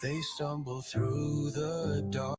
They stumble through the dark.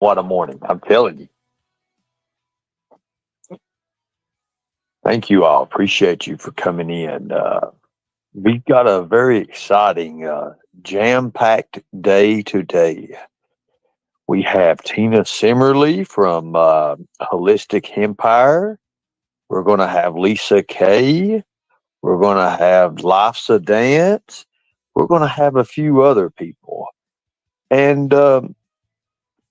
What a morning. I'm telling you. Thank you all. Appreciate you for coming in. We've got a very exciting, jam packed day today. We have Tina Simmerly from Holistic Empire. We're going to have Lisa Kay. We're going to have Life's a Dance. We're going to have a few other people. And a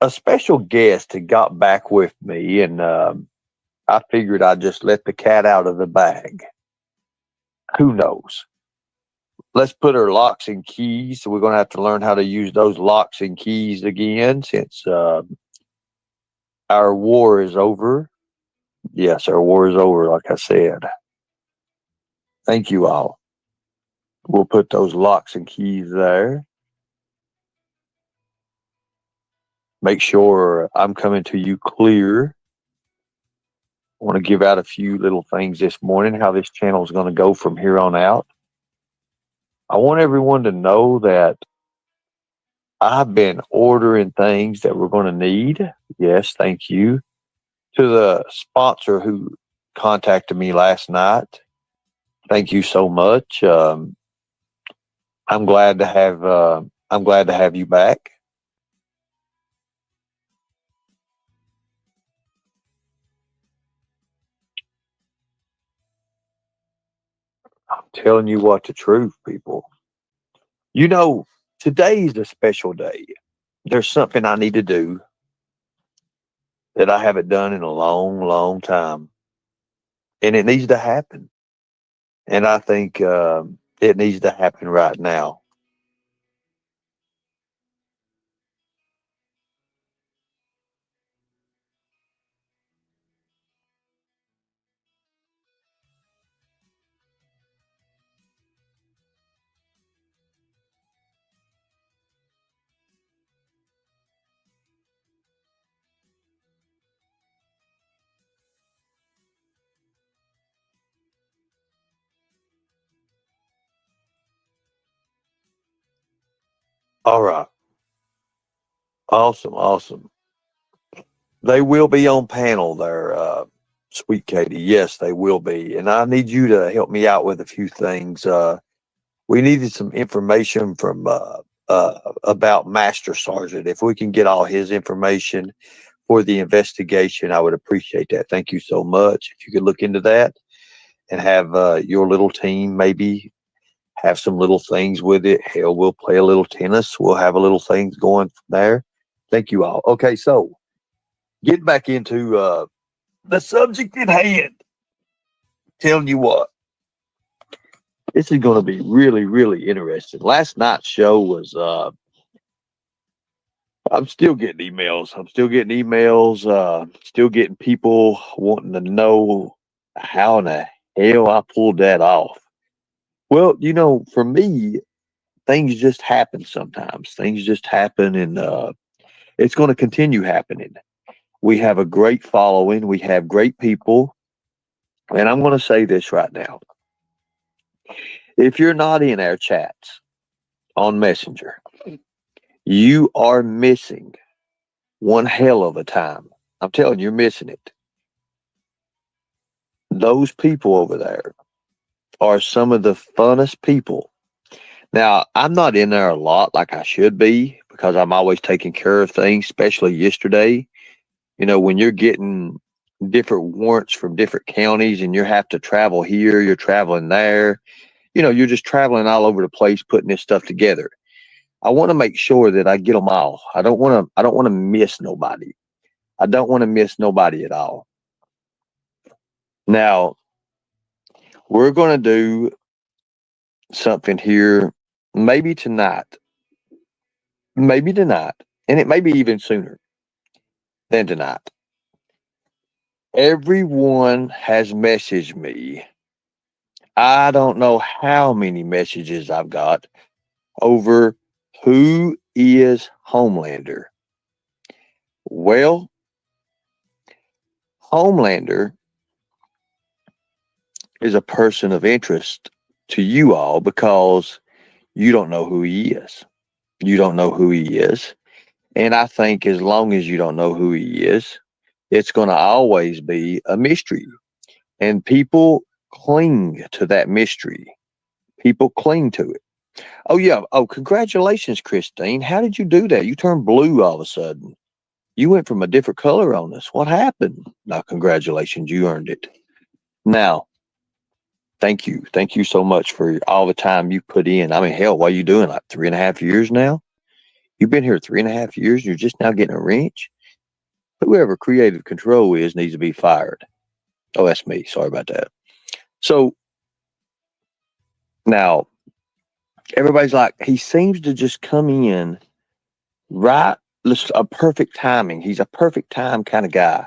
special guest that got back with me, and I figured I'd just let the cat out of the bag. Who knows? Let's put our locks and keys. So we're going to have to learn how to use those locks and keys again since our war is over. Yes, our war is over, like I said. Thank you all. We'll put those locks and keys there. make sure I'm coming to you clear. I want to give out a few little things this morning, how this channel is going to go from here on out. I want everyone to know that I've been ordering things that we're going to need. Yes, thank you. To the sponsor who contacted me last night, thank you so much. I'm glad to have you back. I'm telling you what the truth, people. You know, today is a special day. There's something I need to do that I haven't done in a long, long time, and it needs to happen. And I think it needs to happen right now. All right. Awesome. Awesome. They will be on panel there, sweet Katie. Yes, they will be. And I need you to help me out with a few things. We needed some information from about Master Sergeant. If we can get all his information for the investigation, I would appreciate that. Thank you so much. If you could look into that and have your little team maybe have some little things with it. Hell, we'll play a little tennis. We'll have a little things going from there. Thank you all. Okay, so get back into the subject at hand. Telling you what, this is going to be really, really interesting. Last night's show was. I'm still getting emails. Still getting people wanting to know how in the hell I pulled that off. Well, for me, things just happen sometimes. Things just happen, and it's going to continue happening. We have a great following. We have great people. And I'm going to say this right now. If you're not in our chats on Messenger, you are missing one hell of a time. I'm telling you, you're missing it. Those people over there are some of the funnest people. Now, I'm not in there a lot like I should be because I'm always taking care of things, especially yesterday. When you're getting different warrants from different counties and you have to travel here, you're traveling there, you're just traveling all over the place putting this stuff together. I want to make sure that I get them all. I don't want to miss nobody. I don't want to miss nobody at all. Now, we're going to do something here maybe tonight, and it may be even sooner than tonight. Everyone has messaged me. I don't know how many messages I've got over who is Homelander. Well, Homelander is a person of interest to you all because you don't know who he is. You don't know who he is. And I think as long as you don't know who he is, it's going to always be a mystery. And people cling to that mystery. People cling to it. Oh, yeah. Oh, congratulations, Christine. How did you do that? You turned blue all of a sudden. You went from a different color on us. What happened? Now, congratulations. You earned it. Now, thank you. Thank you so much for all the time you put in. I mean, hell, what are you doing? Like 3.5 years now? You've been here 3.5 years. You're just now getting a wrench. Whoever creative control is needs to be fired. Oh, that's me. Sorry about that. So now everybody's like, he seems to just come in right, a perfect timing. He's a perfect time kind of guy.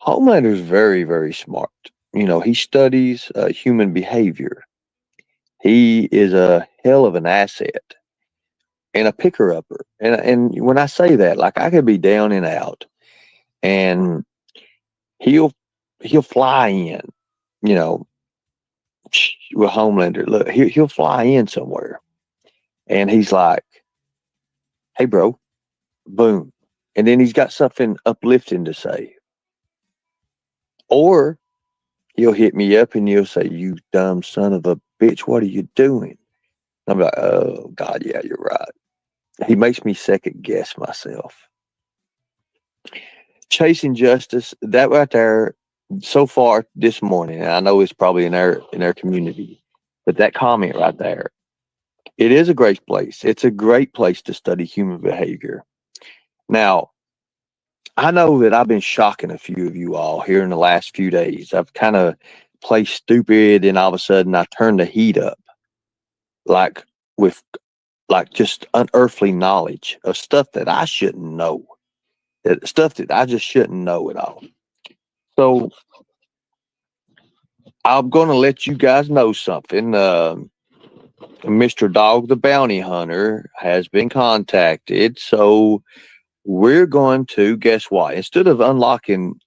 Homelander's very, very smart. He studies human behavior. He is a hell of an asset. and a picker upper. And when I say that, like I could be down and out, and he'll he'll fly in, you know, with Homelander. Look, he'll fly in somewhere, and he's like, "Hey, bro," boom, and then he's got something uplifting to say, or he'll hit me up and he'll say, "You dumb son of a bitch, what are you doing?" I'm like, "Oh God, yeah, you're right." He makes me second guess myself. Chasing Justice, that right there, so far this morning, and I know it's probably in our community, but that comment right there, it is a great place. It's a great place to study human behavior. Now, I know that I've been shocking a few of you all here in the last few days. I've kind of played stupid, and all of a sudden I turn the heat up, like with like just unearthly knowledge of stuff that I shouldn't know, that stuff that I just shouldn't know at all. So I'm going to let you guys know something. Mr. Dog the Bounty Hunter has been contacted. So we're going to, guess what? Instead of unlocking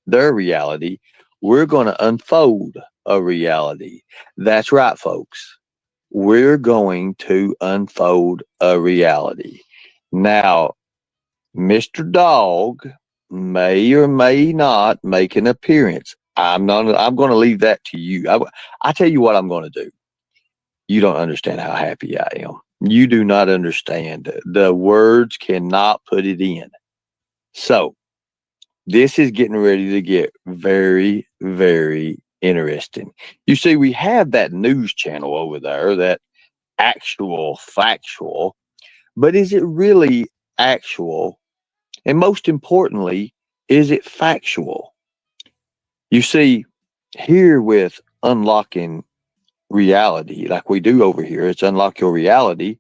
their reality, we're going to unfold a reality. That's right, folks. We're going to unfold a reality. Now, Mr. Dog may or may not make an appearance. I'm going to leave that to you. I tell you what I'm going to do. You don't understand how happy I am. You do not understand. The words cannot put it in. So, this is getting ready to get very, very interesting. You see, we have that news channel over there, that actual factual, but is it really actual? And most importantly, is it factual? You see, here with unlocking reality, like we do over here, it's unlock your reality.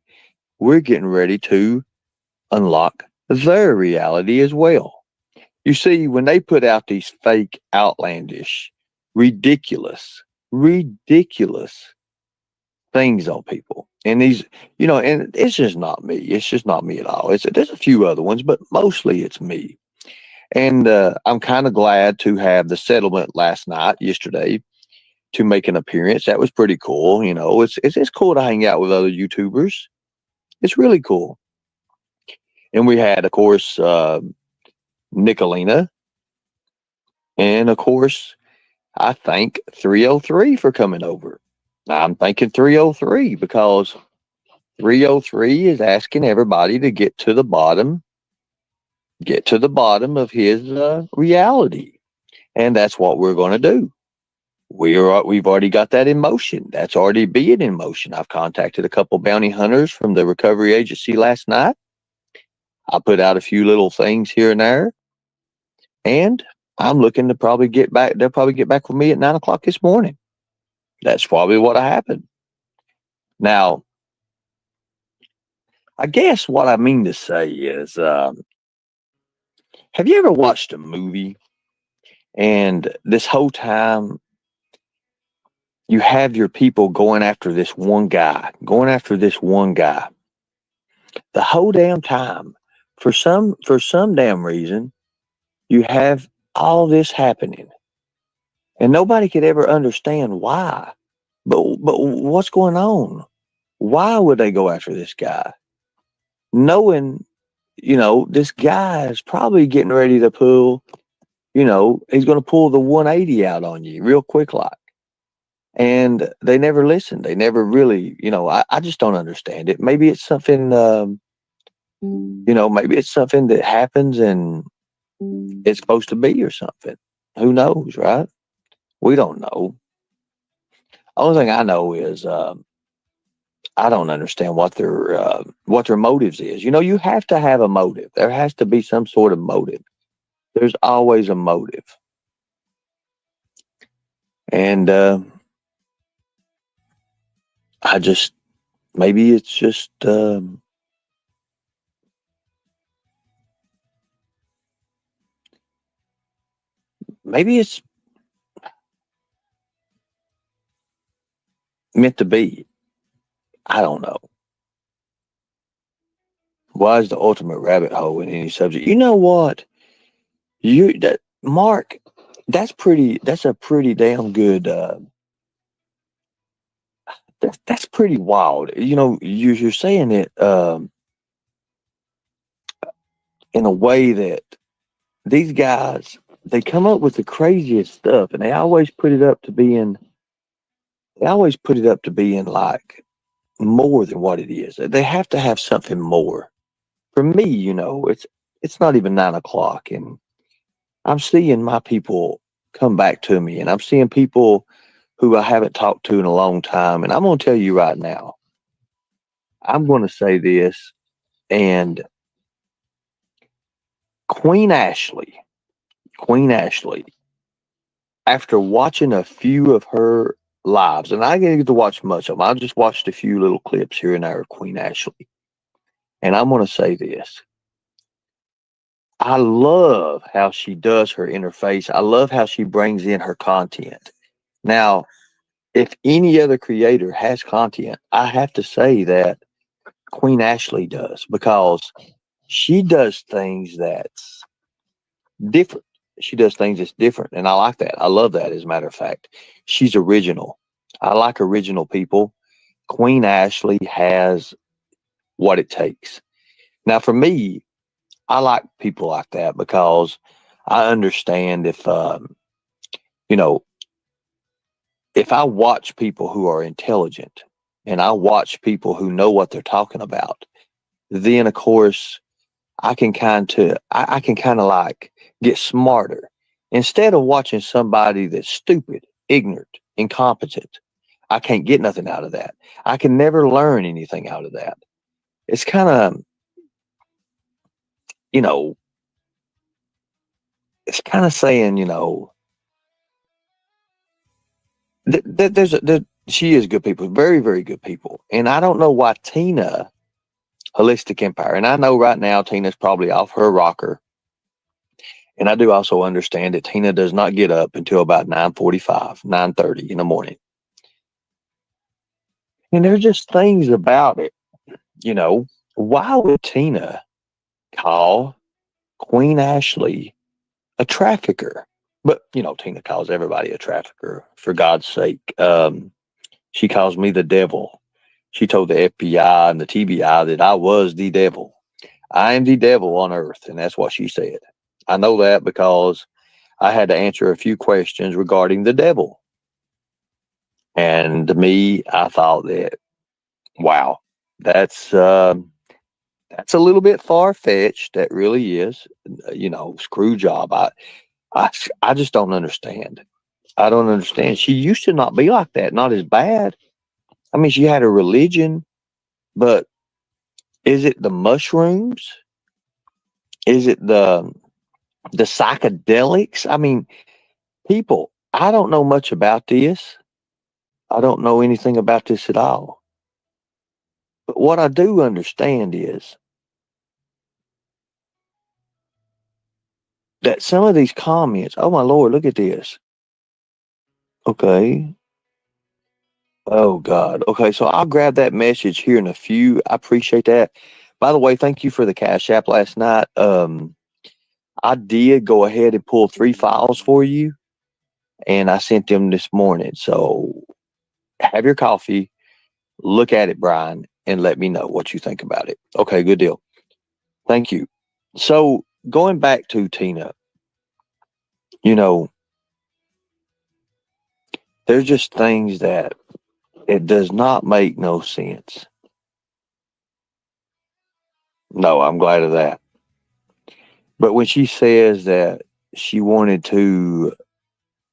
We're getting ready to unlock their reality as well. You see, when they put out these fake, outlandish, ridiculous things on people, and these, and it's just not me. It's just not me at all. There's a few other ones, but mostly it's me. And I'm kind of glad to have the settlement yesterday, to make an appearance. That was pretty cool. It's cool to hang out with other YouTubers. It's really cool. And we had, of course, Nicolina, and of course, I thank 303 for coming over. I'm thanking 303 because 303 is asking everybody to get to the bottom of his reality, and that's what we're going to do. We've already got that in motion. That's already being in motion. I've contacted a couple bounty hunters from the recovery agency last night. I put out a few little things here and there, and I'm looking to probably get back. They'll probably get back with me at 9 o'clock this morning. That's probably what happened. Now, I guess what I mean to say is, have you ever watched a movie and this whole time you have your people going after this one guy, the whole damn time, for some damn reason, you have all this happening, and nobody could ever understand why. But what's going on? Why would they go after this guy, knowing this guy is probably getting ready to pull, he's going to pull the 180 out on you real quick, like. And they never listen. They never really, I just don't understand it. Maybe it's something, maybe it's something that happens and it's supposed to be or something. Who knows, right? We don't know. Only thing I know is I don't understand what their motives is. You have to have a motive. There has to be some sort of motive. There's always a motive, and I just maybe it's just maybe it's meant to be. I don't know. Why is the ultimate rabbit hole in any subject? You know what? Mark, that's a pretty damn good that's pretty wild. You know, you're saying it in a way that these guys, they come up with the craziest stuff, and they always put it up to being like more than what it is. They have to have something more. For me, it's not even 9 o'clock, and I'm seeing my people come back to me, and I'm seeing people who I haven't talked to in a long time. And I'm going to tell you right now, I'm going to say this, and Queen Ashley, Queen Ashley, after watching a few of her lives, and I didn't get to watch much of them, I just watched a few little clips here and there of Queen Ashley. And I'm going to say this. I love how she does her interface. I love how she brings in her content. Now, if any other creator has content, I have to say that Queen Ashley does, because she does things that's different. She does things that's different. And I like that. I love that, as a matter of fact. She's original. I like original people. Queen Ashley has what it takes. Now, for me, I like people like that because I understand you know, if I watch people who are intelligent and I watch people who know what they're talking about, then of course I can kind of like get smarter instead of watching somebody that's stupid, ignorant, incompetent. I can't get nothing out of that. I can never learn anything out of that. It's kind of, you know, it's kind of saying, she is good people, very, very good people. And I don't know why Tina, Holistic Empire, and I know right now Tina's probably off her rocker. And I do also understand that Tina does not get up until about 9:45, 9:30 in the morning. And there's just things about it, you know. Why would Tina call Queen Ashley a trafficker? But, Tina calls everybody a trafficker, for God's sake. She calls me the devil. She told the FBI and the TBI that I was the devil. I am the devil on earth, and that's what she said. I know that because I had to answer a few questions regarding the devil. And to me, I thought that, wow, that's a little bit far fetched. That really is, screw job. I, I just don't understand. I don't understand. She used to not be like that, not as bad. I mean, she had a religion, but is it the mushrooms? Is it the psychedelics? I mean, people, I don't know much about this. I don't know anything about this at all. But what I do understand is that some of these comments, oh my Lord, look at this. Okay. Oh God. Okay, so I'll grab that message here in a few. I appreciate that. By the way, thank you for the Cash App last night. I did go ahead and pull 3 files for you, and I sent them this morning. So have your coffee, look at it, Brian, and let me know what you think about it. Okay, good deal. Thank you. So going back to Tina, you know, there's just things that it does not make no sense. No, I'm glad of that. But when she says that she wanted to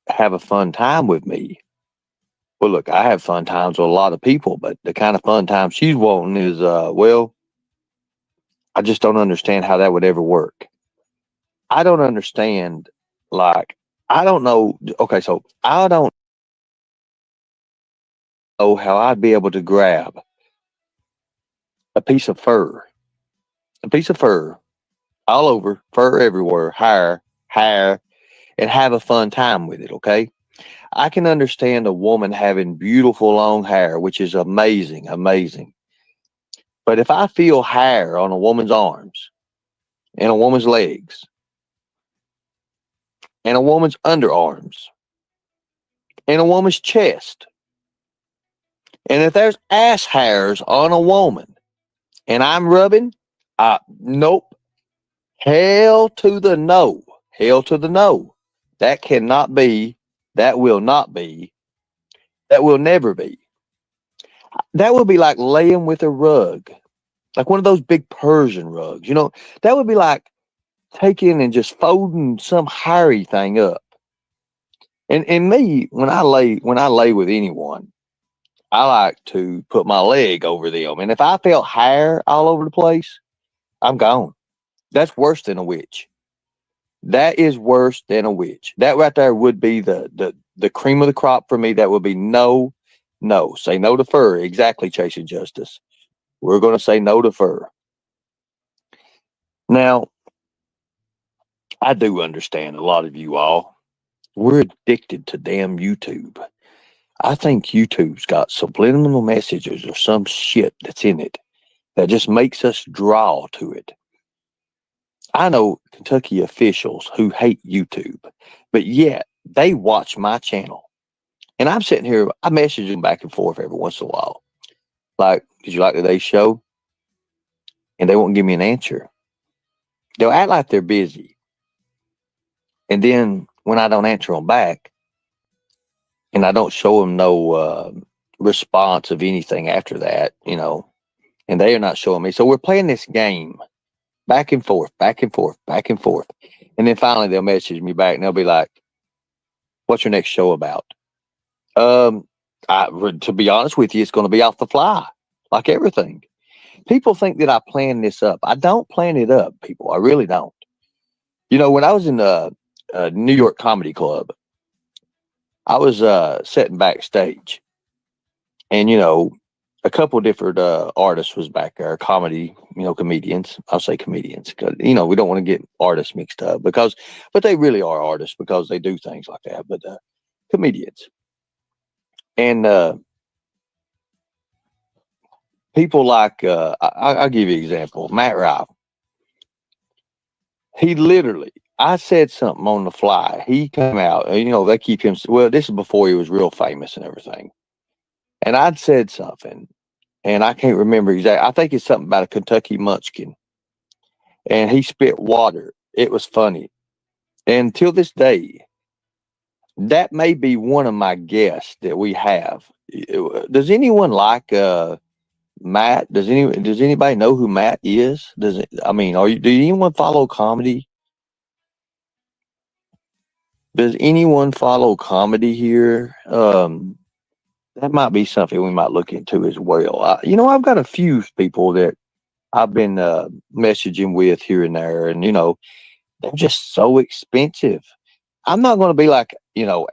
have a fun time with me, well, look, I have fun times with a lot of people, but the kind of fun time she's wanting is, well, I just don't understand how that would ever work. I don't understand, like, I don't know. Okay, so I don't know how I'd be able to grab a piece of fur, all over, fur everywhere, hair, and have a fun time with it, okay? I can understand a woman having beautiful long hair, which is amazing, amazing. But if I feel hair on a woman's arms and a woman's legs and a woman's underarms and a woman's chest, and if there's ass hairs on a woman and I'm rubbing, nope. Hell to the no. Hell to the no. That cannot be. That will not be. That will never be. That would be like laying with a rug, like one of those big Persian rugs. That would be like taking and just folding some hairy thing up. And me, when I lay with anyone, I like to put my leg over them. And if I felt hair all over the place, I'm gone. That's worse than a witch. That is worse than a witch. That right there would be the cream of the crop for me. That would be no, no. Say no to fur. Exactly, Chasing Justice. We're going to say no to fur. Now, I do understand a lot of you all. We're addicted to damn YouTube. I think YouTube's got subliminal messages or some shit that's in it that just makes us draw to it. I know Kentucky officials who hate YouTube, but yet they watch my channel. And I'm sitting here, I message them back and forth every once in a while. Like, did you like today's show? And they won't give me an answer. They'll act like they're busy. And then when I don't answer them back, and I don't show them no response of anything after that, and they are not showing me. So we're playing this game back and forth, back and forth, back and forth. And then finally they'll message me back and they'll be like, what's your next show about? To be honest with you, it's going to be off the fly, like everything. People think that I plan this up. I don't plan it up, people. I really don't. When I was in the New York Comedy Club, I was sitting backstage, and a couple different artists was back there, comedy, comedians. I'll say comedians because we don't want to get artists mixed up but they really are artists because they do things like that. But comedians and people like I'll give you an example. Matt Rife. He literally, I said something on the fly. He came out, they keep him. Well, this is before he was real famous and everything. And I'd said something, and I can't remember exactly. I think it's something about a Kentucky Munchkin. And he spit water. It was funny. And till this day, that may be one of my guests that we have. Does anyone like Matt? Does anybody know who Matt is? Do anyone follow comedy? Does anyone follow comedy here? That might be something we might look into as well. I've got a few people that I've been messaging with here and there, and they're just so expensive. I'm not going to be like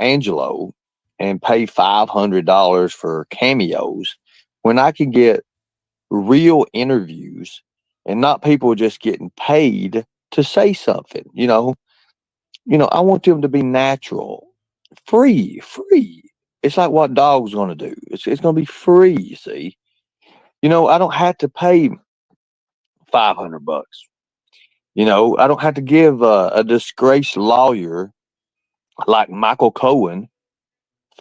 Angelo and pay $500 for cameos when I can get real interviews and not people just getting paid to say something. I want them to be natural, free. It's like what dog's going to do. It's going to be free. You see, I don't have to pay $500. I don't have to give a disgraced lawyer like Michael Cohen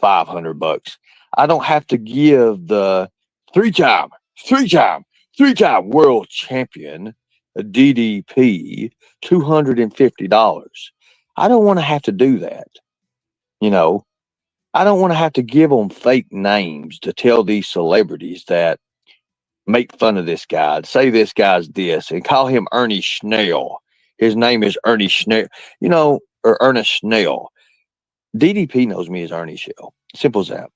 $500. I don't have to give the three-time, three-time world champion DDP $250. I don't want to have to do that. I don't want to have to give them fake names to tell these celebrities that make fun of this guy, say this guy's this, and call him Ernie Schnell. His name is Ernie Schnell, or Ernest Schnell. DDP knows me as Ernie Schnell. Simple as that.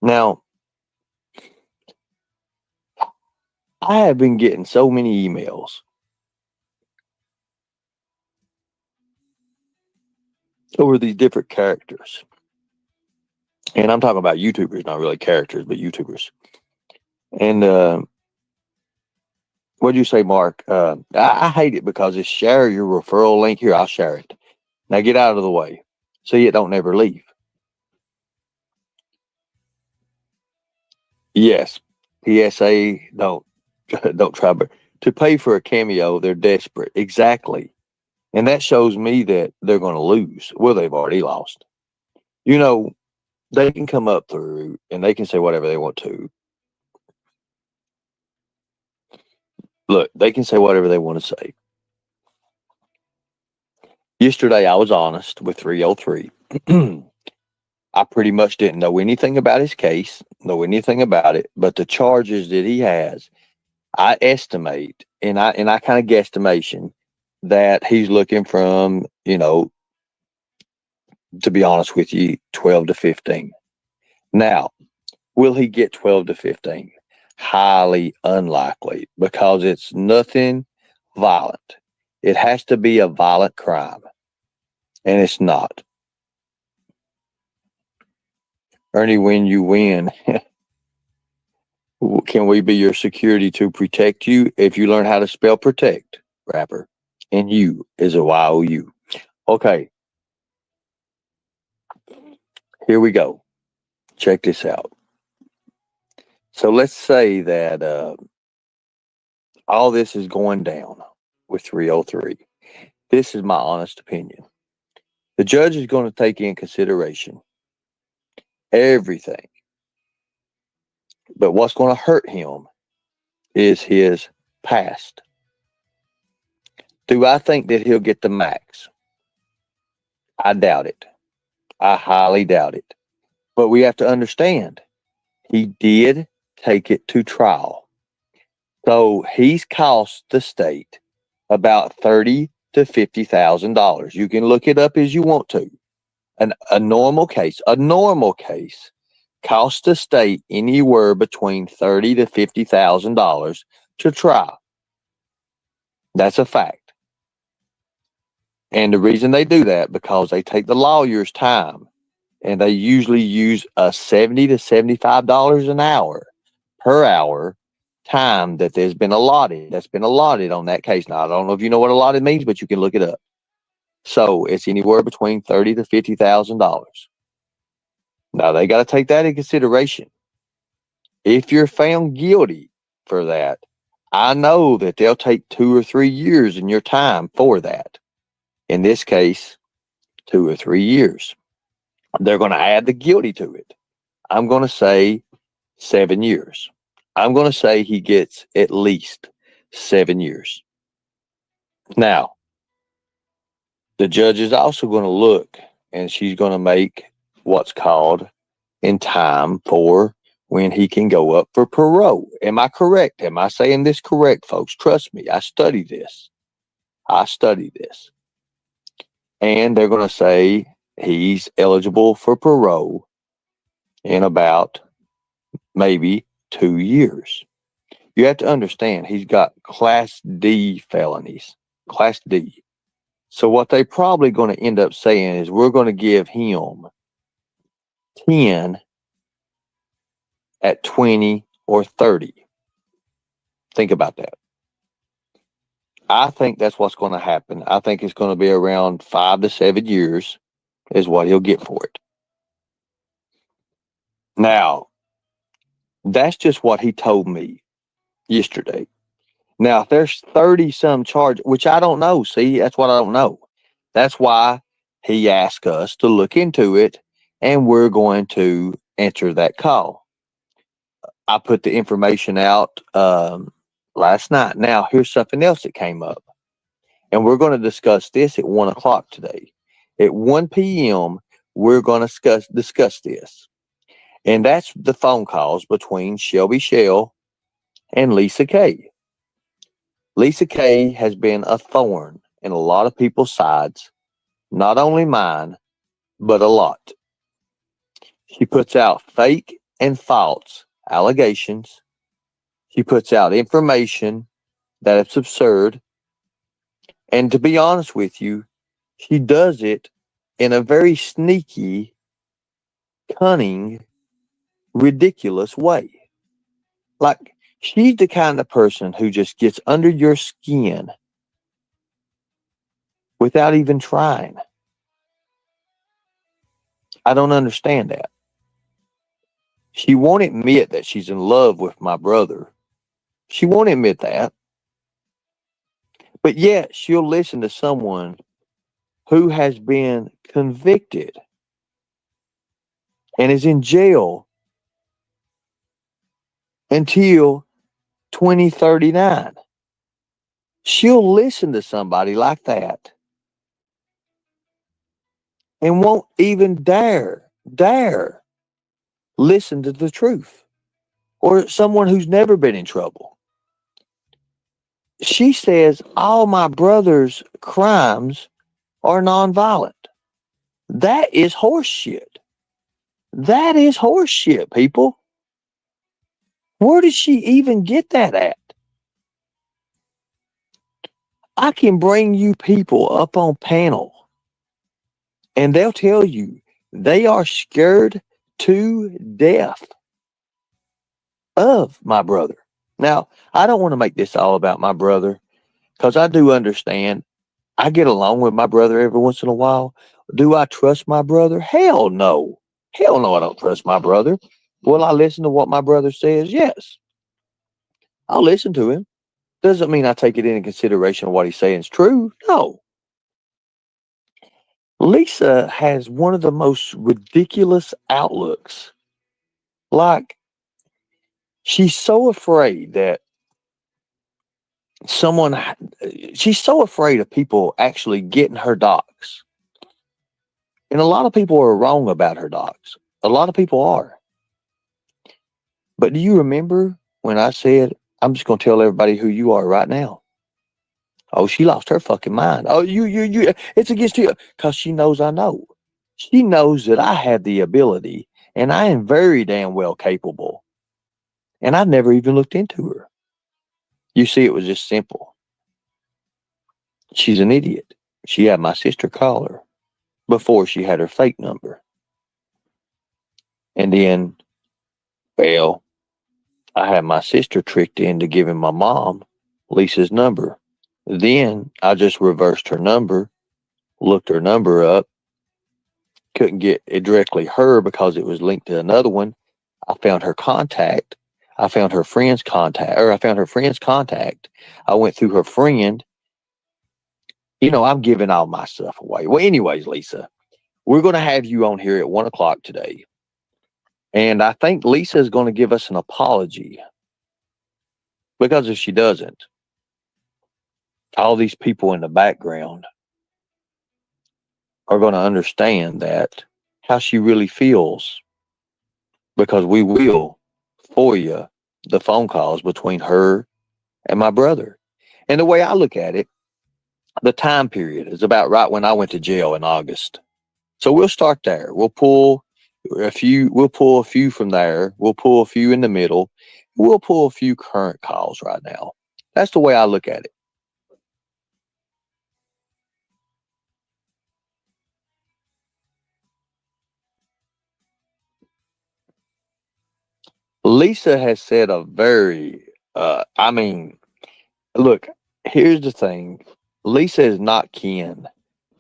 Now, I have been getting so many emails over these different characters. And I'm talking about YouTubers, not really characters, but YouTubers. And what do you say, Mark? I hate it because it's share your referral link here. I'll share it. Now get out of the way. See, it don't never leave. Yes. PSA, don't try, but to pay for a cameo, they're desperate. Exactly. And that shows me that they're going to lose. Well, they've already lost. You know, they can come up through and they can say whatever they want to. Look, they can say whatever they want to say. Yesterday, I was honest with 303. I pretty much didn't know anything about his case, know anything about it, but the charges that he has, I estimate, and I kind of guesstimation that he's looking from, to be honest with you, 12 to 15. Now, will he get 12 to 15? Highly unlikely because it's nothing violent. It has to be a violent crime, and it's not. Ernie, when you win, can we be your security to protect you? If you learn how to spell protect, rapper, and you is a Y-O-U. Okay, here we go. Check this out. So let's say that all this is going down with 303. This is my honest opinion. The judge is going to take in consideration everything. But what's going to hurt him is his past. Do I think that he'll get the max? I doubt it. I highly doubt it. But we have to understand, he did take it to trial. So he's cost the state about $30,000 to $50,000. You can look it up as you want to. A normal case costs the state anywhere between $30,000 to $50,000 to try. That's a fact. And the reason they do that because they take the lawyer's time, and they usually use a $70 to $75 an hour per hour time that's been allotted on that case. Now I don't know if you know what allotted means, but you can look it up. So it's anywhere between $30,000 to $50,000. Now they got to take that in consideration. If you're found guilty for that, I know that they'll take 2 or 3 years in your time for that. In this case, 2 or 3 years. They're going to add the guilty to it. I'm going to say 7 years. I'm going to say he gets at least 7 years. Now, the judge is also going to look, and she's going to make what's called in time for when he can go up for parole. Am I correct? Am I saying this correct, folks? Trust me, I study this. And they're going to say he's eligible for parole in about maybe 2 years. You have to understand, he's got Class D felonies. Class D. So what they probably going to end up saying is we're going to give him 10 at 20 or 30. Think about that. I think that's what's going to happen. I think it's going to be around 5 to 7 years is what he'll get for it. Now, that's just what he told me yesterday. Now, if there's 30 some charge, which I don't know. See, that's what I don't know. That's why he asked us to look into it, and we're going to answer that call. I put the information out last night. Now, here's something else that came up, and we're going to discuss this at 1 o'clock today. At 1 p.m., we're going to discuss this, and that's the phone calls between Shelby Shell and Lisa Kay. Lisa Kay has been a thorn in a lot of people's sides, not only mine, but a lot. She puts out fake and false allegations. She puts out information that is absurd. And to be honest with you, she does it in a very sneaky, cunning, ridiculous way. Like, she's the kind of person who just gets under your skin without even trying. I don't understand that. She won't admit that she's in love with my brother. She won't admit that. But yet she'll listen to someone who has been convicted and is in jail until 2039. She'll listen to somebody like that and won't even dare listen to the truth, or someone who's never been in trouble. She says all my brother's crimes are nonviolent. That is horseshit. That is horseshit, people. Where did she even get that at? I can bring you people up on panel and they'll tell you they are scared to death of my brother. Now, I don't want to make this all about my brother because I do understand I get along with my brother every once in a while. Do I trust my brother? Hell no. Hell no, I don't trust my brother. Will I listen to what my brother says? Yes. I'll listen to him. Doesn't mean I take it into consideration what he's saying is true. No. Lisa has one of the most ridiculous outlooks. Like, she's so afraid that someone, she's so afraid of people actually getting her docs. And a lot of people are wrong about her docs. A lot of people are. But do you remember when I said, I'm just going to tell everybody who you are right now? Oh, she lost her fucking mind. Oh, you, it's against you. Because she knows I know. She knows that I have the ability and I am very damn well capable. And I never even looked into her. You see, it was just simple. She's an idiot. She had my sister call her before she had her fake number. And then, well, I had my sister tricked into giving my mom Lisa's number. Then I just reversed her number, looked her number up, couldn't get it directly her because it was linked to another one. I found her contact. I found her friend's contact, or I found her friend's contact. I went through her friend. You know, I'm giving all my stuff away. Well, anyways, Lisa, we're going to have you on here at 1 o'clock today. And I think Lisa is going to give us an apology. Because if she doesn't, all these people in the background are going to understand that how she really feels, because we will for you the phone calls between her and my brother. And the way I look at it, the time period is about right when I went to jail in August. So we'll start there. We'll pull a few from there. We'll pull a few in the middle. We'll pull a few current calls right now. That's the way I look at it. Lisa has said a very, I mean, look, here's the thing. Lisa is not kin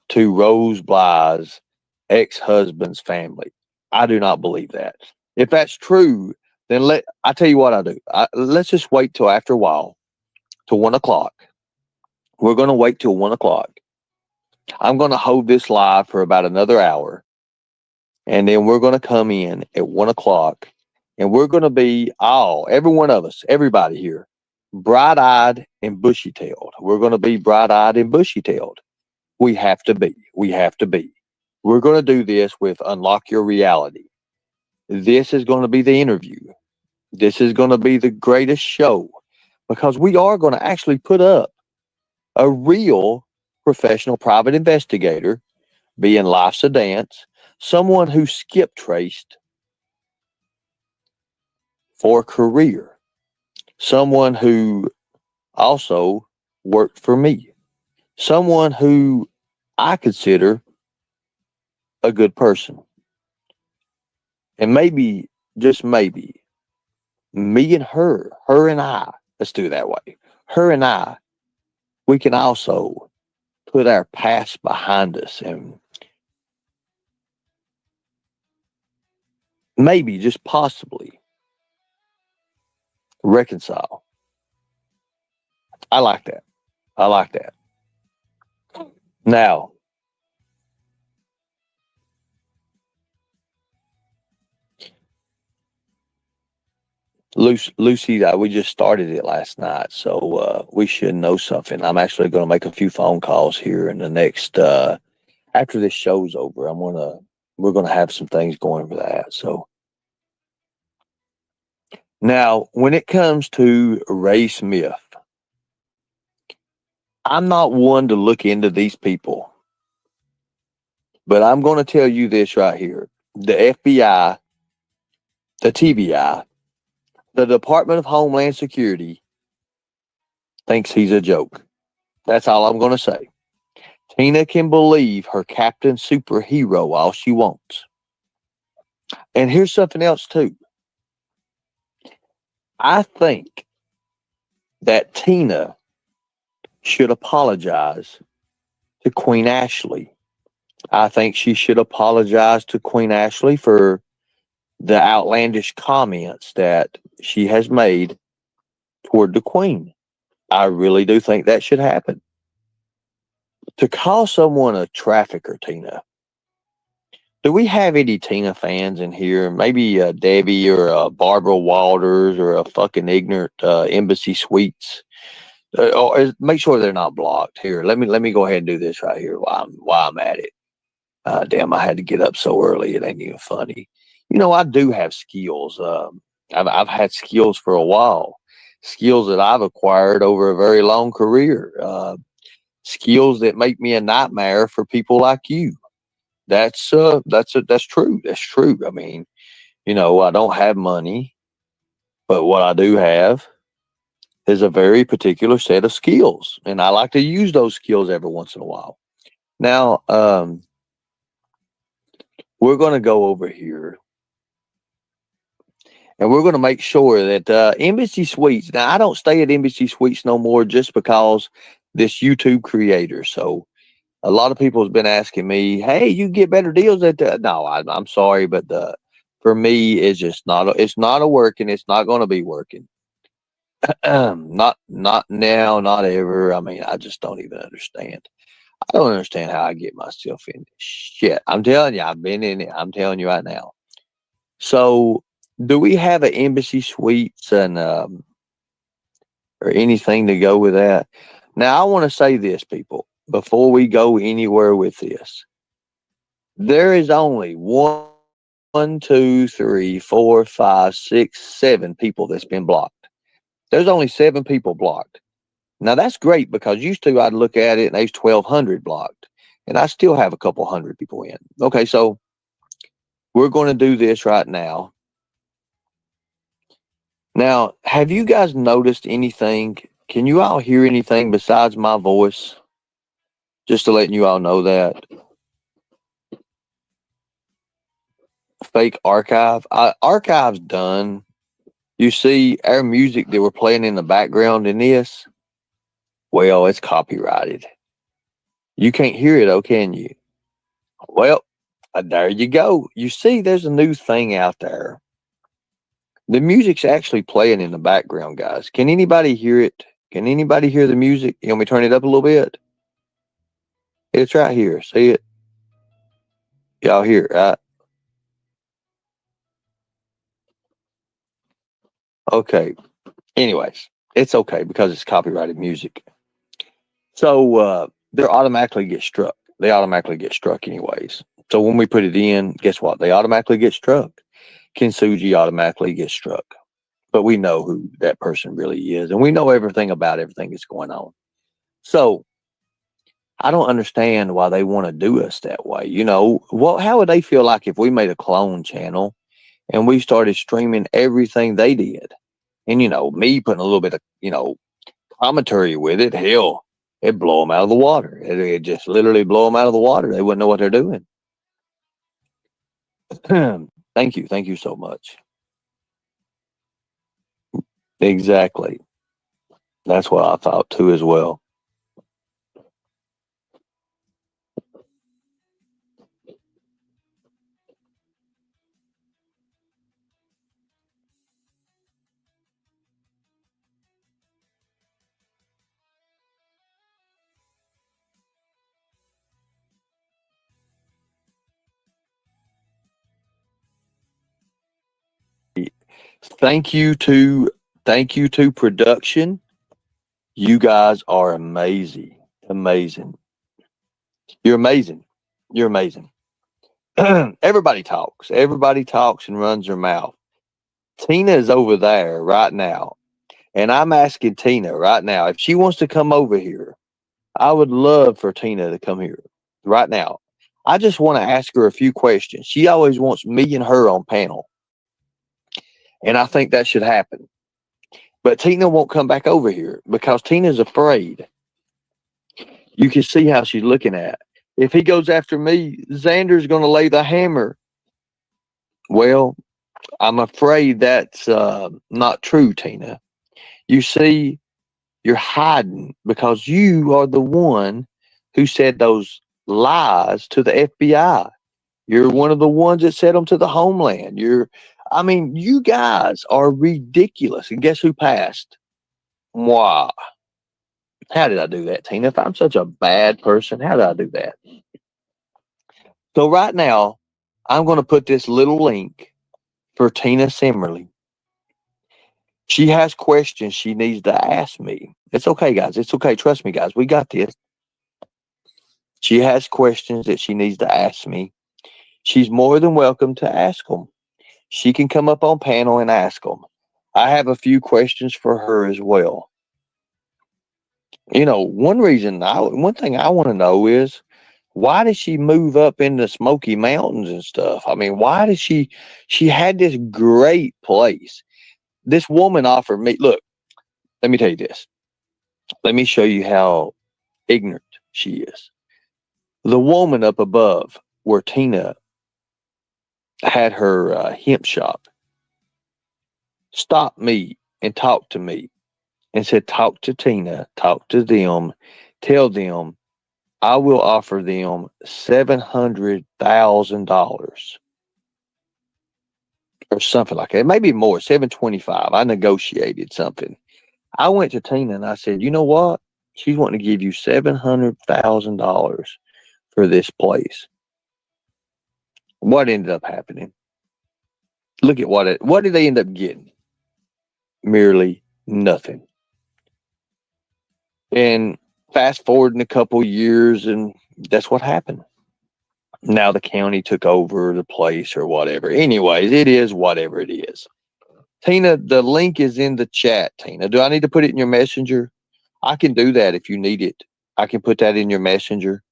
to Rose Bly's ex-husband's family. I do not believe that. If that's true, then I tell you what I do. Let's just wait till after a while, to 1 o'clock. We're going to wait till 1 o'clock. I'm going to hold this live for about another hour. And then we're going to come in at 1 o'clock and we're going to be every one of us, everybody here, bright eyed and bushy tailed. We're going to be bright eyed and bushy tailed. We have to be. We have to be. We're going to do this with Unlock Your Reality. This is going to be the interview. This is going to be the greatest show because we are going to actually put up a real professional private investigator, being Life's a Dance, someone who skip traced for a career, someone who also worked for me, someone who I consider a good person. And maybe, just maybe, me and her and I, let's do it that way, her and I, we can also put our past behind us and maybe just possibly reconcile. I like that. I like that. Now, Lucy, we just started it last night, so we should know something. I'm actually going to make a few phone calls here in the next after this show's over. We're gonna have some things going for that. So now, when it comes to Ray Smith, I'm not one to look into these people, but I'm going to tell you this right here: the FBI, the TBI, the Department of Homeland Security thinks he's a joke. That's all I'm going to say. Tina can believe her Captain Superhero all she wants. And here's something else, too. I think that Tina should apologize to Queen Ashley. I think she should apologize to Queen Ashley for the outlandish comments that she has made toward the Queen. I really do think that should happen. To call someone a trafficker, Tina, do we have any Tina fans in here? Maybe Debbie or Barbara Walters or a fucking ignorant Embassy Suites. Make sure they're not blocked. Here, let me go ahead and do this right here while I'm at it. Damn, I had to get up so early. It ain't even funny. You know, I do have skills. I've had skills for a while. Skills that I've acquired over a very long career. Skills that make me a nightmare for people like you. That's true. That's true. I mean, you know, I don't have money, but what I do have is a very particular set of skills, and I like to use those skills every once in a while. Now, we're going to go over here and we're going to make sure that Embassy Suites. Now, I don't stay at Embassy Suites no more just because this YouTube creator. So a lot of people has been asking me, "Hey, you get better deals at the?" No, I'm sorry, but for me, it's just not. It's not a working. It's not going to be working. Not now, not ever. I mean, I just don't even understand. I don't understand how I get myself in this shit. I'm telling you, I've been in it. I'm telling you right now. So, do we have an Embassy Suites and or anything to go with that? Now, I want to say this, people, before we go anywhere with this. There is only one, two, three, four, five, six, 7 people that's been blocked. There's only 7 people blocked. Now that's great because used to I'd look at it and there's 1,200 blocked, and I still have a couple hundred people in. Okay, so we're going to do this right now. Now, have you guys noticed anything? Can you all hear anything besides my voice? Just to let you all know that fake archive. Archive's done. You see our music that we're playing in the background in this? Well, it's copyrighted. You can't hear it, though, can you? Well, there you go. You see, there's a new thing out there. The music's actually playing in the background, guys. Can anybody hear it? Can anybody hear the music? You want me to turn it up a little bit? It's right here. See it? Y'all hear it, right? Okay. Anyways, it's okay because it's copyrighted music. So they automatically get struck. They automatically get struck anyways. So when we put it in, guess what? They automatically get struck. Kintsugi automatically gets struck. But we know who that person really is, and we know everything about everything that's going on. So I don't understand why they want to do us that way. You know, how would they feel like if we made a clone channel and we started streaming everything they did? And you know, me putting a little bit of commentary with it, hell, it'd blow them out of the water. It'd just literally blow them out of the water. They wouldn't know what they're doing. Thank you so much. Exactly. That's what I thought too as well. Thank you to production. You guys are amazing. Amazing. You're amazing. You're amazing. Everybody talks. Everybody talks and runs their mouth. Tina is over there right now. And I'm asking Tina right now if she wants to come over here. I would love for Tina to come here right now. I just want to ask her a few questions. She always wants me and her on panel. And I think that should happen. But Tina won't come back over here because Tina's afraid. You can see how she's looking at. If he goes after me, Xander's going to lay the hammer. Well, I'm afraid that's not true, Tina. You see, you're hiding because you are the one who said those lies to the FBI. You're one of the ones that said them to the Homeland. I mean, you guys are ridiculous. And guess who passed? Moi. How did I do that, Tina? If I'm such a bad person, how did I do that? So right now, I'm going to put this little link for Tina Simmerly. She has questions she needs to ask me. It's okay, guys. It's okay. Trust me, guys. We got this. She has questions that she needs to ask me. She's more than welcome to ask them. She can come up on panel and ask them. I have a few questions for her as well. You know, one thing I want to know is why did she move up in the Smoky Mountains and stuff? I mean, why did she had this great place. This woman offered me, look, let me tell you this. Let me show you how ignorant she is. The woman up above where Tina had her hemp shop stopped me and talked to me and said, talk to Tina, talk to them, tell them I will offer them $700,000 or something like that. Maybe more, 725. I negotiated something. I went to Tina and I said, you know what? She's wanting to give you $700,000 for this place. What ended up happening? Look at what did they end up getting? Merely nothing. And fast forward in a couple years, and that's what happened. Now the county took over the place or whatever. Anyways, it is whatever it is. Tina, the link is in the chat. Tina, do I need to put it in your messenger? I can do that if you need it. I can put that in your messenger.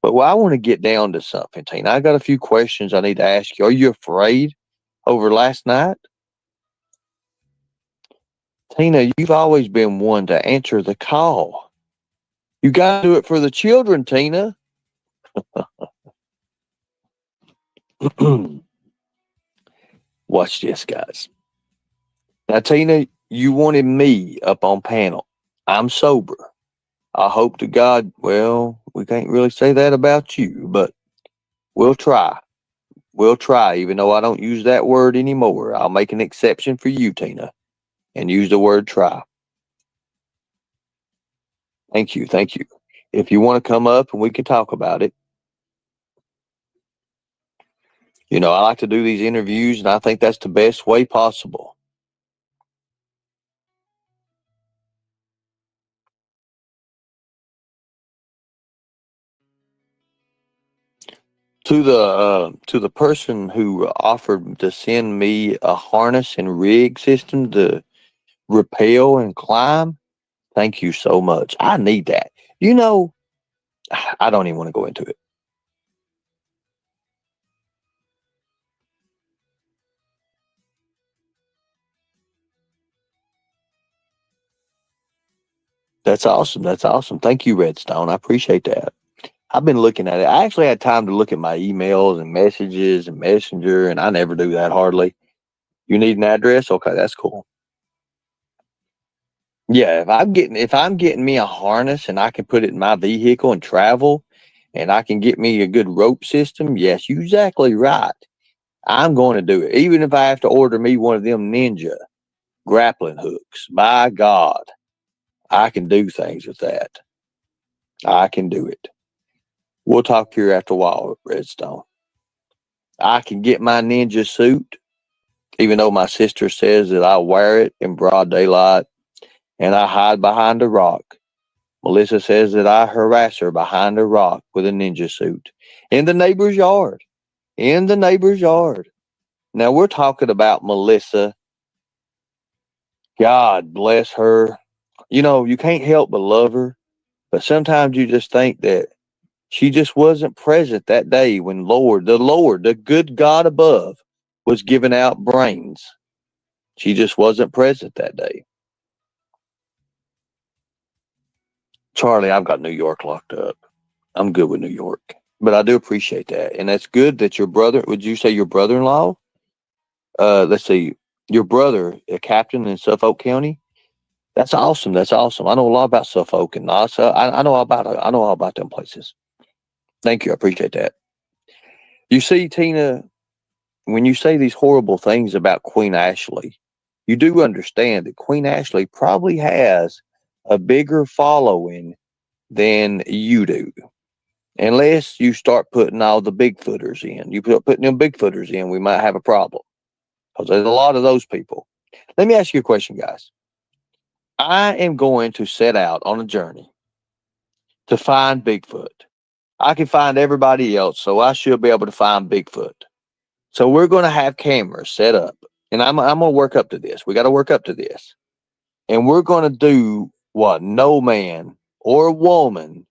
But I want to get down to something, Tina. I got a few questions I need to ask you. Are you afraid over last night? Tina, you've always been one to answer the call. You got to do it for the children, Tina. Watch this, guys. Now, Tina, you wanted me up on panel. I'm sober. I hope to God, well, we can't really say that about you, but we'll try. We'll try, even though I don't use that word anymore. I'll make an exception for you, Tina, and use the word try. Thank you. Thank you. If you want to come up and we can talk about it. You know, I like to do these interviews, and I think that's the best way possible. To the person who offered to send me a harness and rig system to rappel and climb, thank you so much. I need that. You know, I don't even want to go into it. That's awesome. That's awesome. Thank you, Redstone. I appreciate that. I've been looking at it. I actually had time to look at my emails and messages and Messenger, and I never do that hardly. You need an address? Okay, that's cool. Yeah, if I'm getting me a harness and I can put it in my vehicle and travel, and I can get me a good rope system, yes, you're exactly right. I'm going to do it, even if I have to order me one of them ninja grappling hooks. By God, I can do things with that. I can do it. We'll talk here after a while, Redstone. I can get my ninja suit even though my sister says that I wear it in broad daylight and I hide behind a rock. Melissa says that I harass her behind a rock with a ninja suit in the neighbor's yard. In the neighbor's yard. Now we're talking about Melissa. God bless her. You know, you can't help but love her, but sometimes you just think that she just wasn't present that day when Lord, the good God above, was giving out brains. She just wasn't present that day. Charlie, I've got New York locked up. I'm good with New York. But I do appreciate that. And that's good that your brother, would you say your brother-in-law? Let's see, your brother, a captain in Suffolk County? That's awesome. That's awesome. I know a lot about Suffolk and also I know all about them places. Thank you. I appreciate that. You see, Tina, when you say these horrible things about Queen Ashley, you do understand that Queen Ashley probably has a bigger following than you do. Unless you start putting all the Bigfooters in. You put putting them Bigfooters in, we might have a problem. Because there's a lot of those people. Let me ask you a question, guys. I am going to set out on a journey to find Bigfoot. I can find everybody else, so I should be able to find Bigfoot. So we're going to have cameras set up, and I'm going to work up to this. We got to work up to this, and we're going to do what no man or woman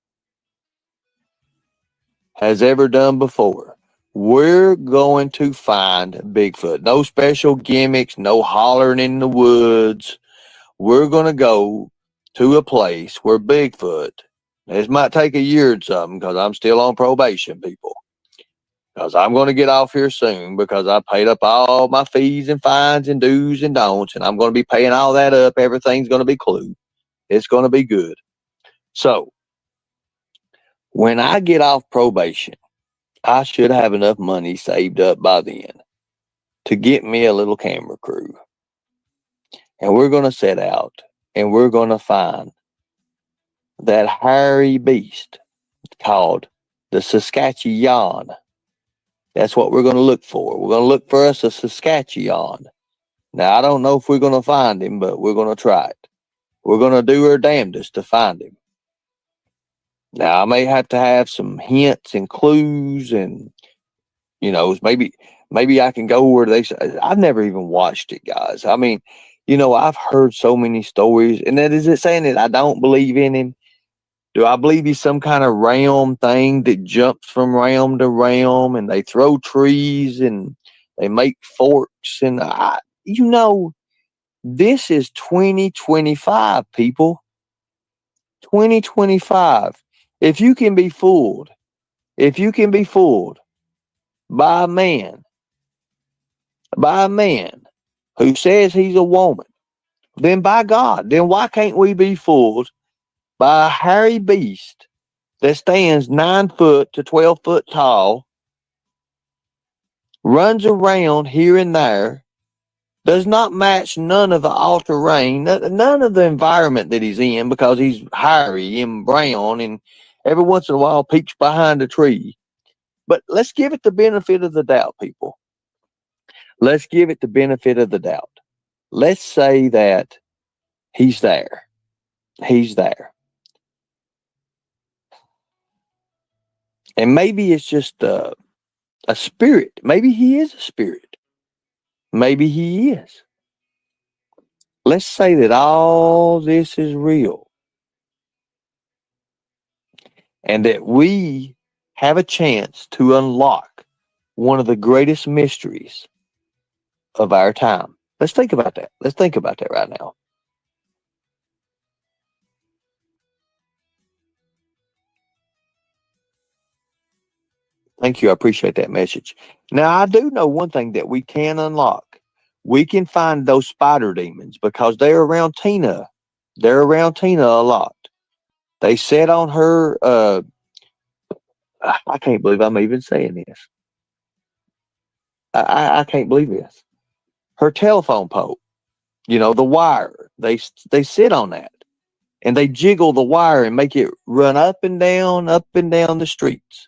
has ever done before. We're going to find Bigfoot. No special gimmicks, no hollering in the woods. We're going to go to a place where Bigfoot, this might take a year or something because I'm still on probation, people. Because I'm going to get off here soon because I paid up all my fees and fines and do's and don'ts, and I'm going to be paying all that up. Everything's going to be clue. It's going to be good. So when I get off probation, I should have enough money saved up by then to get me a little camera crew. And we're going to set out and we're going to find that hairy beast called the Saskatchewan. That's what we're going to look for. We're going to look for us a Saskatchewan. Now, I don't know if we're going to find him, but we're going to try it. We're going to do our damnedest to find him. Now, I may have to have some hints and clues and, you know, maybe I can go where they say. I've never even watched it, guys. I mean, you know, I've heard so many stories. And that is it saying that I don't believe in him? Do I believe he's some kind of realm thing that jumps from realm to realm and they throw trees and they make forks and you know, this is 2025, people. 2025. If you can be fooled, if you can be fooled by a man who says he's a woman, then by God, then why can't we be fooled by a hairy beast that stands 9 foot to 12 foot tall, runs around here and there, does not match none of the all-terrain, none of the environment that he's in because he's hairy and brown and every once in a while peeks behind a tree. But let's give it the benefit of the doubt, people. Let's give it the benefit of the doubt. Let's say that he's there. He's there. And maybe it's just a spirit. Maybe he is a spirit. Maybe he is. Let's say that all this is real and that we have a chance to unlock one of the greatest mysteries of our time. Let's think about that. Let's think about that right now. Thank you. I appreciate that message. Now, I do know one thing that we can unlock. We can find those spider demons because they're around Tina. They're around Tina a lot. They sit on her. I can't believe I'm even saying this. I can't believe this. Her telephone pole. You know, the wire. They sit on that and they jiggle the wire and make it run up and down the streets.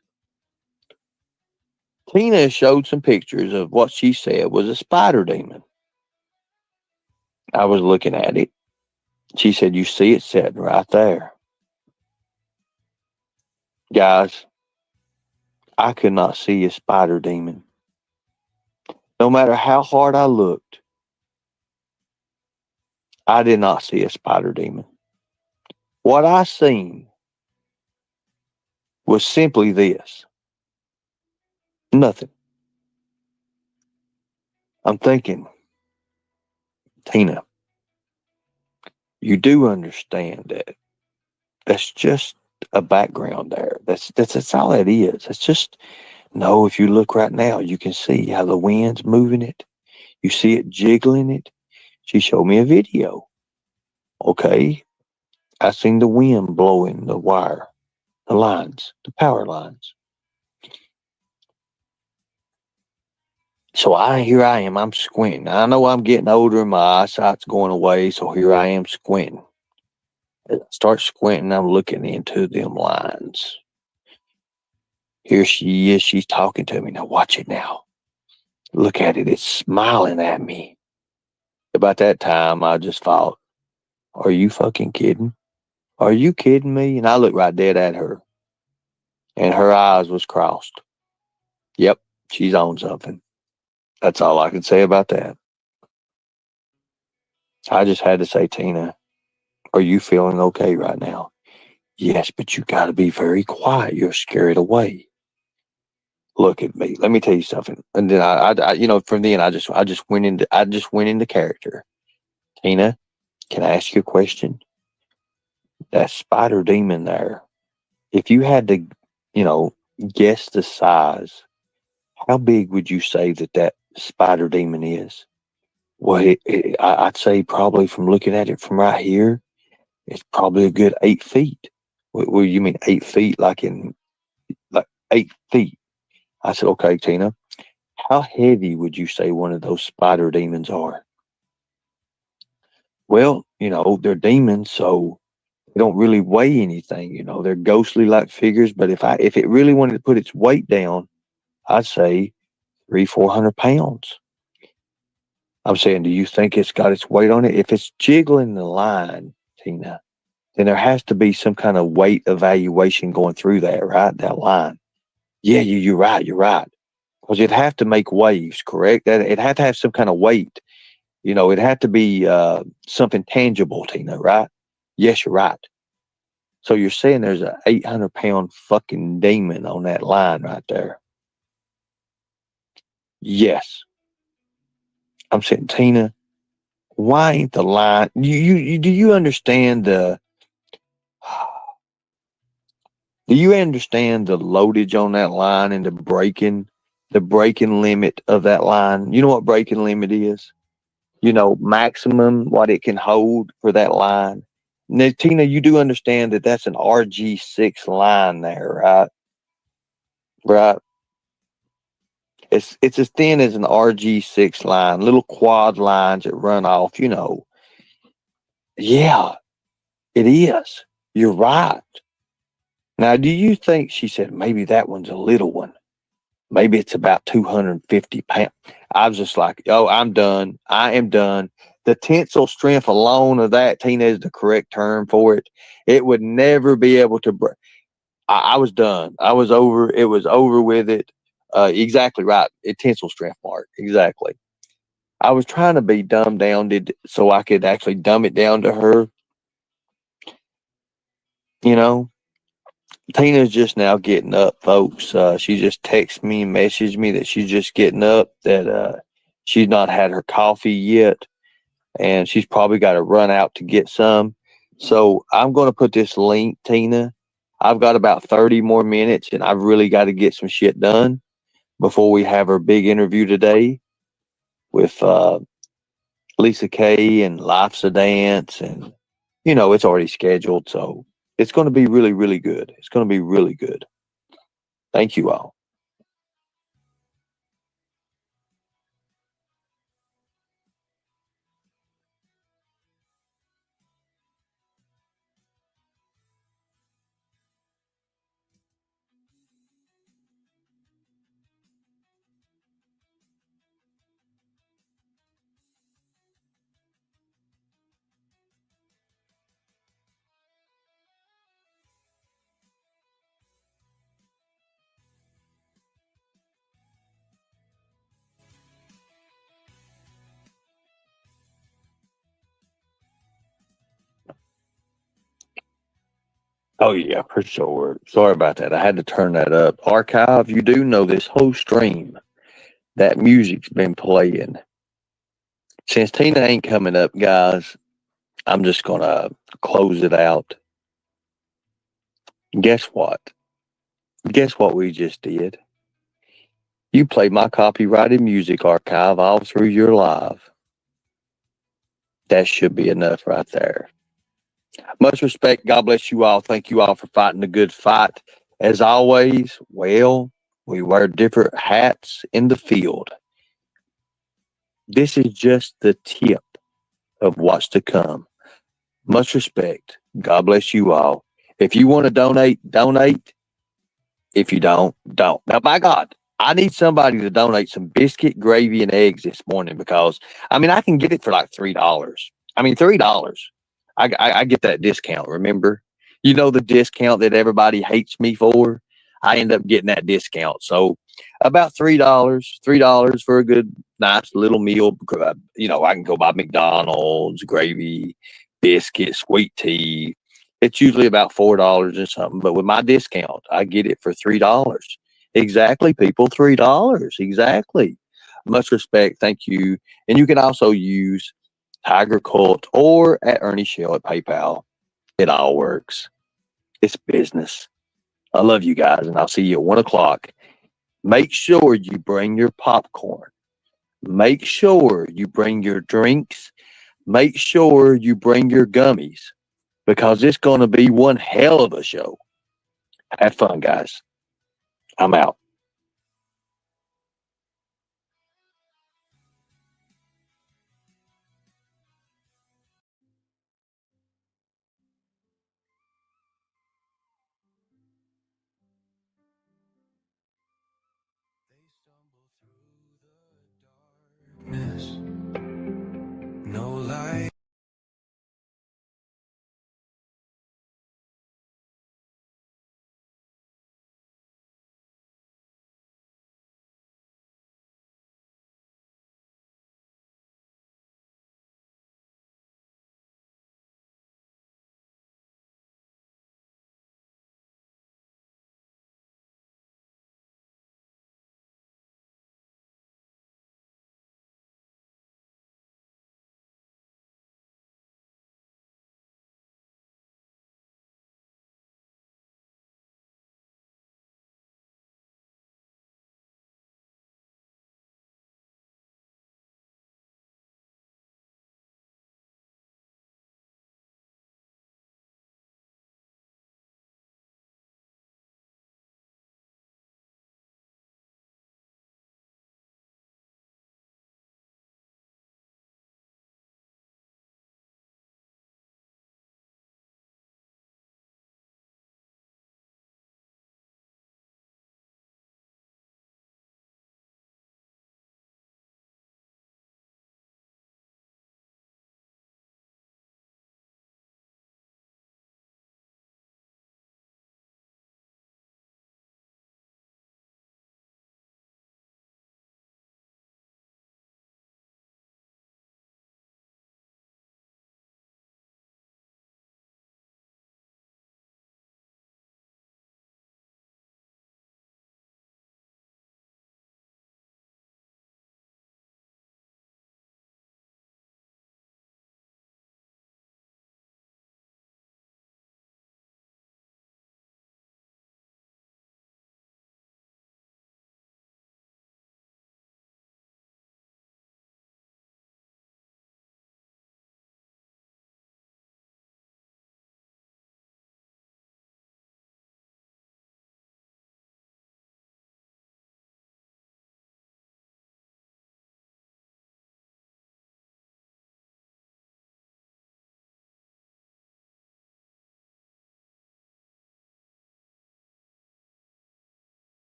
Tina showed some pictures of what she said was a spider demon. I was looking at it. She said, "You see it sitting right there." Guys, I could not see a spider demon. No matter how hard I looked, I did not see a spider demon. What I seen was simply this. Nothing. I'm thinking, Tina, you do understand that that's just a background there. That's all it is. It's just no, if you look right now, you can see how the wind's moving it. You see it jiggling it. She showed me a video. Okay. I seen the wind blowing the wire, the lines, the power lines. So here I am, I'm squinting. I know I'm getting older and my eyesight's going away, so here I am squinting. As I start squinting, I'm looking into them lines. Here she is, she's talking to me. Now watch it now. Look at it, it's smiling at me. About that time, I just thought, are you fucking kidding? Are you kidding me? And I looked right dead at her. And her eyes was crossed. Yep, she's on something. That's all I can say about that. I just had to say, Tina, are you feeling okay right now? Yes, but you got to be very quiet. You're scared away. Look at me. Let me tell you something. And then from then I just went into character. Tina, can I ask you a question? That spider demon there. If you had to, you know, guess the size, how big would you say that spider demon is? Well, I'd say probably from looking at it from right here, it's probably a good 8 feet. Well, you mean 8 feet, like 8 feet? I said, okay, Tina, how heavy would you say one of those spider demons are? Well, they're demons, so they don't really weigh anything. They're ghostly like figures. But if it really wanted to put its weight down, I'd say 300-400 pounds. I'm saying, do you think it's got its weight on it? If it's jiggling the line, Tina, then there has to be some kind of weight evaluation going through that, right? That line. Yeah, you're right. You're right. Because it'd have to make waves, correct? That it had to have some kind of weight. It had to be something tangible, Tina, right? Yes, you're right. So you're saying there's a 800-pound fucking demon on that line right there? Yes. I'm saying, Tina, why ain't the line? Do you understand the? Do you understand the loadage on that line and the braking limit of that line? You know what braking limit is? Maximum what it can hold for that line. Now, Tina, you do understand that that's an RG6 line there, right? Right. It's as thin as an RG6 line, little quad lines that run off. Yeah, it is. You're right. Now, do you think she said maybe that one's a little one? Maybe it's about 250 pounds. I was just like, oh, I'm done. I am done. The tensile strength alone of that, Tina, is the correct term for it. It would never be able to break. I was done. I was over. It was over with it. Exactly right. Tensile strength, Mark. Exactly. I was trying to be dumbed down so I could actually dumb it down to her. You know, Tina's just now getting up, folks. She just texted me and messaged me that she's just getting up, that she's not had her coffee yet, and she's probably got to run out to get some. So I'm going to put this link, Tina. I've got about 30 more minutes, and I've really got to get some shit done before we have our big interview today with Lisa Kay and Life's a Dance. And, it's already scheduled. So it's going to be really, really good. It's going to be really good. Thank you all. Oh yeah, for sure. Sorry about that. I had to turn that up. Archive, you do know this whole stream, that music's been playing. Since Tina ain't coming up, guys, I'm just gonna close it out. Guess what? Guess what we just did? You played my copyrighted music archive all through your live. That should be enough right there. Much respect. God bless you all. Thank you all for fighting the good fight. As always, well, we wear different hats in the field. This is just the tip of what's to come. Much respect. God bless you all. If you want to donate, donate. If you don't, don't. Now, by God, I need somebody to donate some biscuit, gravy, and eggs this morning because, I mean, I can get it for like $3. I mean, $3. I get that discount, remember? You know the discount that everybody hates me for? I end up getting that discount. So about $3 for a good, nice little meal. You know, I can go buy McDonald's, gravy, biscuit, sweet tea. It's usually about $4 or something, but with my discount, I get it for $3. Exactly, people, $3. Exactly. Much respect. Thank you. And you can also use Tiger Cult or at Ernie Shell at PayPal. It all works. It's business. I love you guys, and I'll see you at 1 o'clock. Make sure you bring your popcorn. Make sure you bring your drinks. Make sure you bring your gummies because it's going to be one hell of a show. Have fun, guys. I'm out.